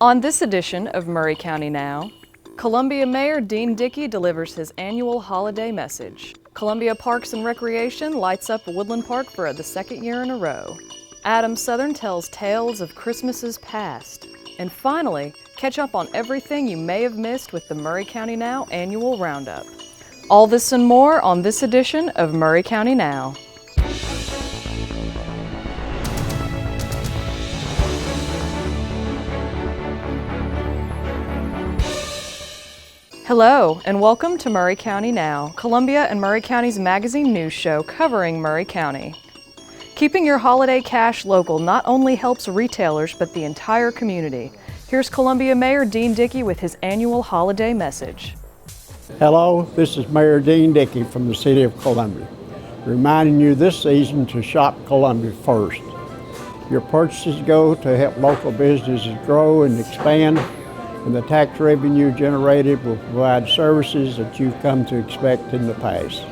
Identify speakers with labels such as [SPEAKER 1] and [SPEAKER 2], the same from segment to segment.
[SPEAKER 1] On this edition of Maury County Now, Columbia Mayor Dean Dickey delivers his annual holiday message. Columbia Parks and Recreation lights up Woodland Park for the second year in a row. Adam Southern tells tales of Christmases past. And finally, catch up on everything you may have missed with the Maury County Now annual Roundup. All this and more on this edition of Maury County Now. Hello, and welcome to Maury County Now, Columbia and Maury County's magazine news show covering Maury County. Keeping your holiday cash local not only helps retailers, but the entire community. Here's Columbia Mayor Dean Dickey with his annual holiday message.
[SPEAKER 2] Hello, this is Mayor Dean Dickey from the City of Columbia, reminding you this season to shop Columbia first. Your purchases go to help local businesses grow and expand, and the tax revenue generated will provide services that you've come to expect in the past.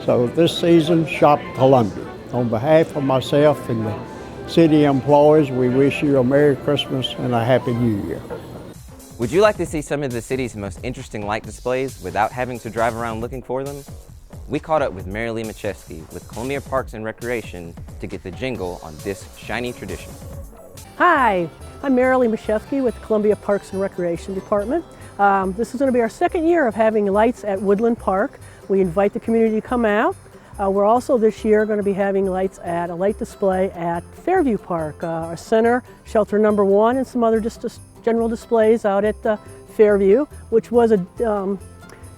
[SPEAKER 2] So this season, shop Columbia. On behalf of myself and the city employees, we wish you a Merry Christmas and a Happy New Year.
[SPEAKER 3] Would you like to see some of the city's most interesting light displays without having to drive around looking for them? We caught up with Mary Lee Machewski with Columbia Parks and Recreation to get the jingle on this shiny tradition.
[SPEAKER 4] Hi, I'm Mary Lee Machewski with Columbia Parks and Recreation Department. This is going to be our second year of having lights at Woodland Park. We invite the community to come out. We're also this year going to be having lights at a light display at Fariview Park, our center, shelter number 1, and some other just general displays out at Fariview, which was a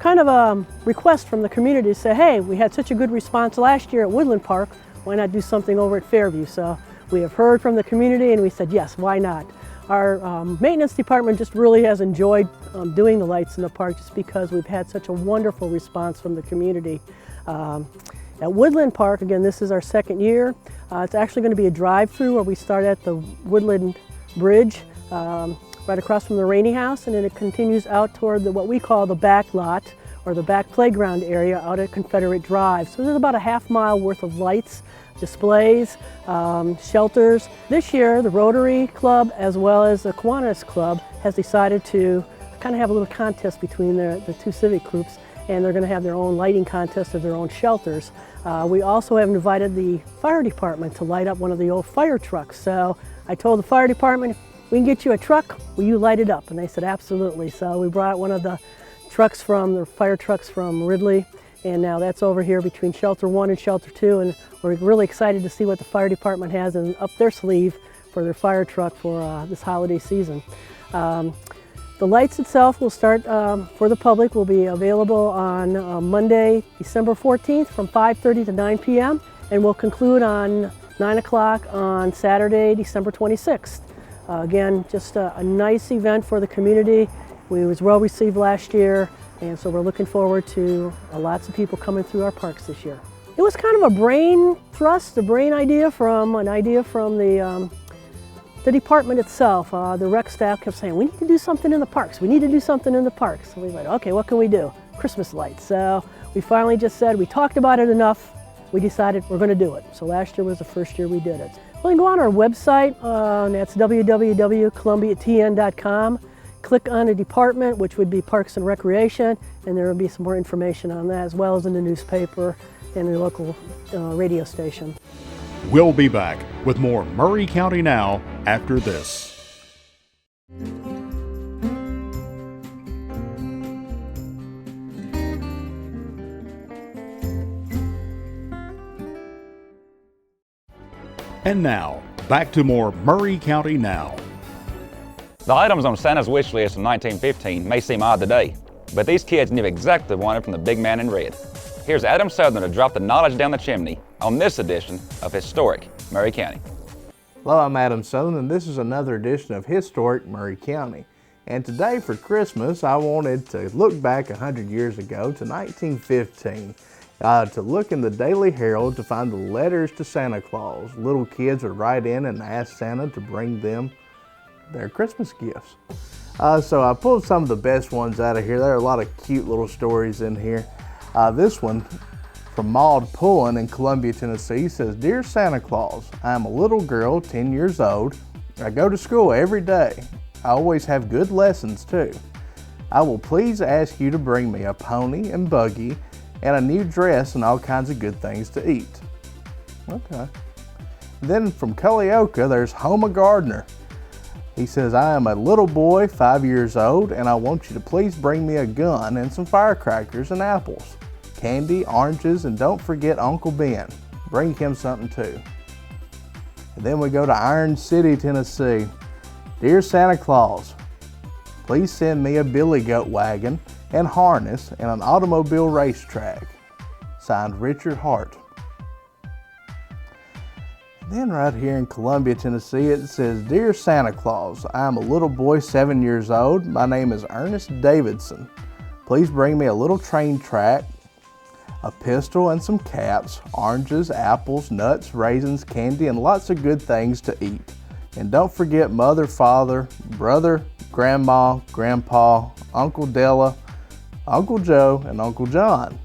[SPEAKER 4] kind of a request from the community to say, hey, we had such a good response last year at Woodland Park, why not do something over at Fariview? So we have heard from the community and we said, yes, why not? Our maintenance department just really has enjoyed doing the lights in the park just because we've had such a wonderful response from the community. At Woodland Park, again, this is our second year. It's actually going to be a drive-through where we start at the Woodland Bridge right across from the Rainey House, and then it continues out toward what we call the back lot or the back playground area out at Confederate Drive. So there's about a half-mile worth of lights, displays, shelters. This year, the Rotary Club as well as the Kiwanis Club has decided to kind of have a little contest between the two civic groups, and they're going to have their own lighting contest of their own shelters. We also have invited the fire department to light up one of the old fire trucks. So I told the fire department, we can get you a truck, will you light it up? And they said, absolutely. So we brought one of the trucks from, the fire trucks from Ridley, and now that's over here between Shelter 1 and Shelter 2, and we're really excited to see what the fire department has up their sleeve for their fire truck for this holiday season. The lights itself will start for the public, will be available on Monday, December 14th from 5:30 to 9 p.m. and will conclude on 9 o'clock on Saturday, December 26th. Again, just a nice event for the community. We was well received last year, and so we're looking forward to lots of people coming through our parks this year. It was kind of a brain thrust, a brain idea from the department itself. The rec staff kept saying, we need to do something in the parks. We need to do something in the parks. So we went, okay, what can we do? Christmas lights. So we finally just said, we talked about it enough. We decided we're going to do it. So last year was the first year we did it. Well, you can go on our website, that's www.columbiatn.com. Click on the department, which would be Parks and Recreation, and there will be some more information on that, as well as in the newspaper and the local radio station.
[SPEAKER 5] We'll be back with more Maury County Now after this. And now, back to more Maury County Now.
[SPEAKER 6] The items on Santa's wish list in 1915 may seem odd today, but these kids knew exactly what they wanted from the big man in red. Here's Adam Southern to drop the knowledge down the chimney on this edition of Historic Maury County.
[SPEAKER 7] Hello, I'm Adam Southern, and this is another edition of Historic Maury County. And today for Christmas, I wanted to look back 100 years ago to 1915, to look in the Daily Herald to find the letters to Santa Claus. Little kids would write in and ask Santa to bring them their Christmas gifts. So I pulled some of the best ones out of here. There are a lot of cute little stories in here. This one from Maud Pullen in Columbia, Tennessee says, Dear Santa Claus, I am a little girl, 10 years old. I go to school every day. I always have good lessons too. I will please ask you to bring me a pony and buggy and a new dress and all kinds of good things to eat. Okay. Then from Culleoka, there's Homa Gardner. He says, I am a little boy, 5 years old, and I want you to please bring me a gun and some firecrackers and apples, candy, oranges, and don't forget Uncle Ben. Bring him something too. And then we go to Iron City, Tennessee. Dear Santa Claus, please send me a billy goat wagon and harness and an automobile racetrack. Signed, Richard Hart. Then right here in Columbia, Tennessee, it says, Dear Santa Claus, I am a little boy, 7 years old. My name is Ernest Davidson. Please bring me a little train track, a pistol and some caps, oranges, apples, nuts, raisins, candy, and lots of good things to eat. And don't forget Mother, Father, Brother, Grandma, Grandpa, Uncle Della, Uncle Joe, and Uncle John.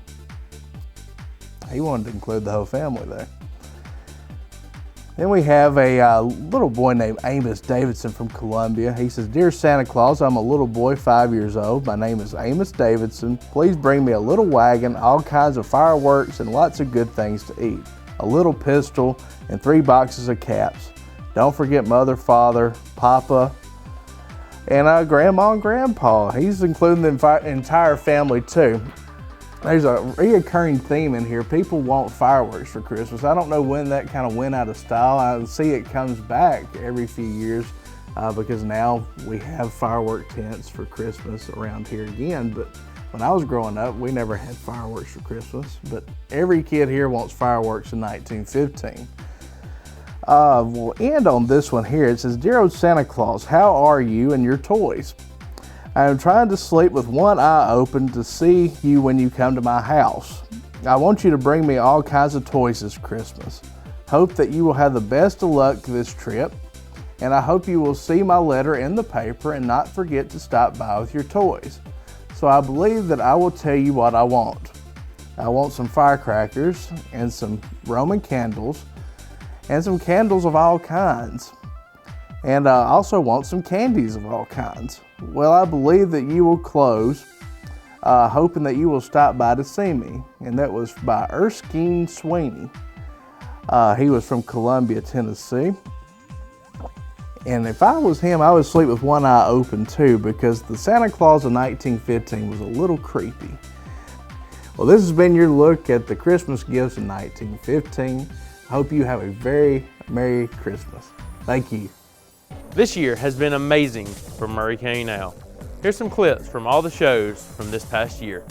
[SPEAKER 7] He wanted to include the whole family there. Then we have a little boy named Amos Davidson from Columbia. He says, Dear Santa Claus, I'm a little boy, 5 years old. My name is Amos Davidson. Please bring me a little wagon, all kinds of fireworks, and lots of good things to eat. A little pistol and 3 boxes of caps. Don't forget Mother, Father, Papa, and Grandma and Grandpa. He's including the entire family too. There's a reoccurring theme in here. People want fireworks for Christmas. I don't know when that kind of went out of style. I see it comes back every few years because now we have firework tents for Christmas around here again. But when I was growing up, we never had fireworks for Christmas. But every kid here wants fireworks in 1915. We'll end on this one here. It says, Dear old Santa Claus, how are you and your toys? I am trying to sleep with one eye open to see you when you come to my house. I want you to bring me all kinds of toys this Christmas. Hope that you will have the best of luck this trip, and I hope you will see my letter in the paper and not forget to stop by with your toys. So I believe that I will tell you what I want. I want some firecrackers and some Roman candles and some candles of all kinds. And I also want some candies of all kinds. Well, I believe that you will close, hoping that you will stop by to see me. And that was by Erskine Sweeney. He was from Columbia, Tennessee. And if I was him, I would sleep with one eye open too, because the Santa Claus of 1915 was a little creepy. Well, this has been your look at the Christmas gifts in 1915. I hope you have a very Merry Christmas. Thank you.
[SPEAKER 8] This year has been amazing for Maury County Now. Here's some clips from all the shows from this past year.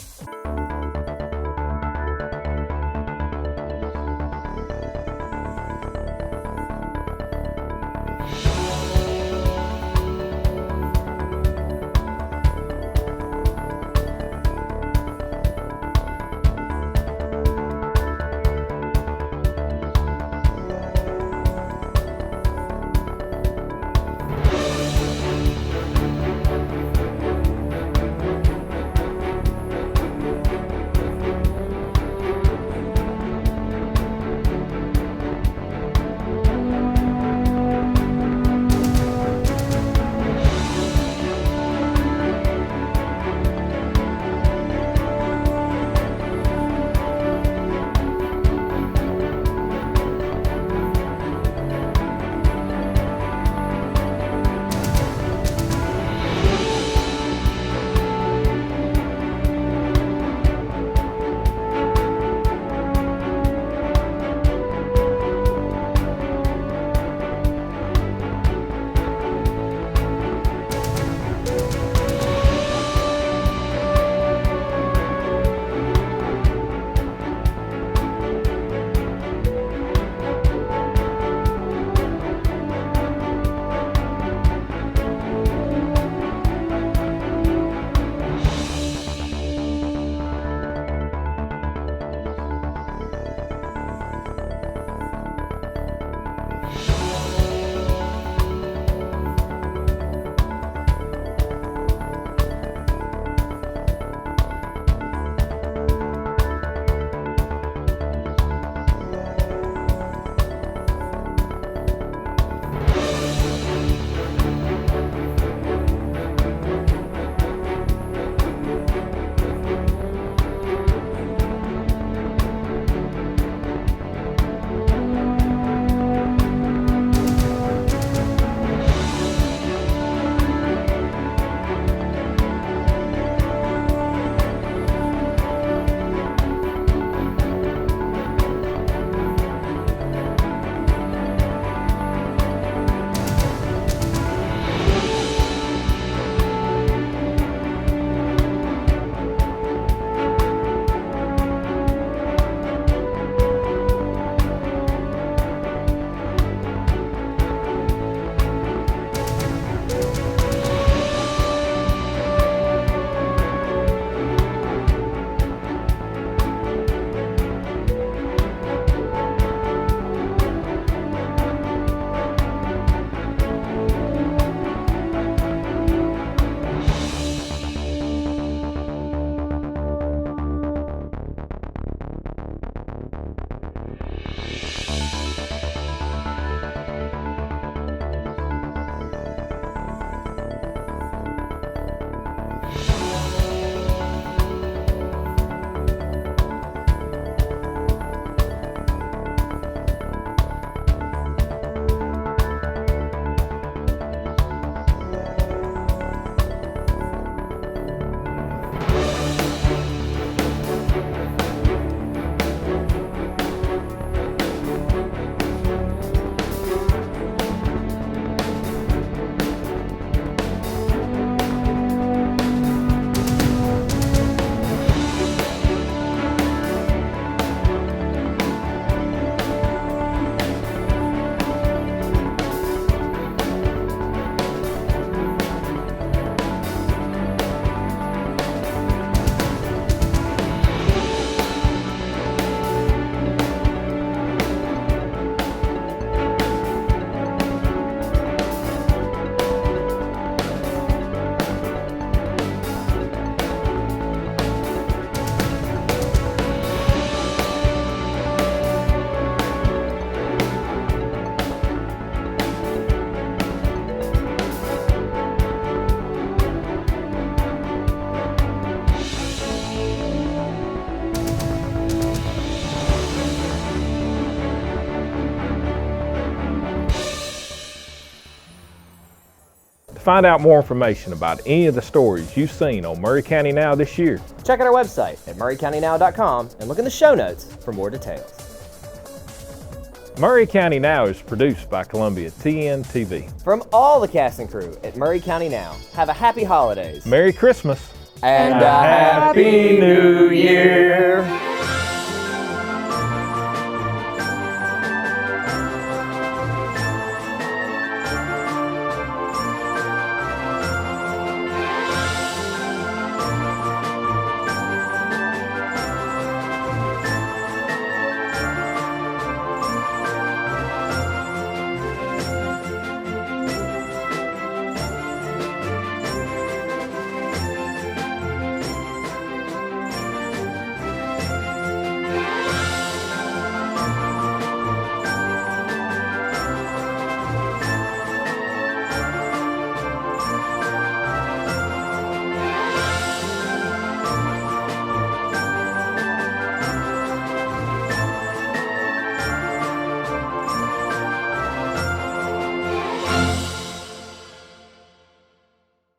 [SPEAKER 9] find out more information about any of the stories you've seen on Maury County Now this year,
[SPEAKER 10] check out our website at maurycountynow.com and look in the show notes for more details.
[SPEAKER 9] Maury County Now is produced by Columbia TNTV.
[SPEAKER 10] From all the cast and crew at Maury County Now, have a happy holidays.
[SPEAKER 9] Merry Christmas.
[SPEAKER 10] And a Happy New Year.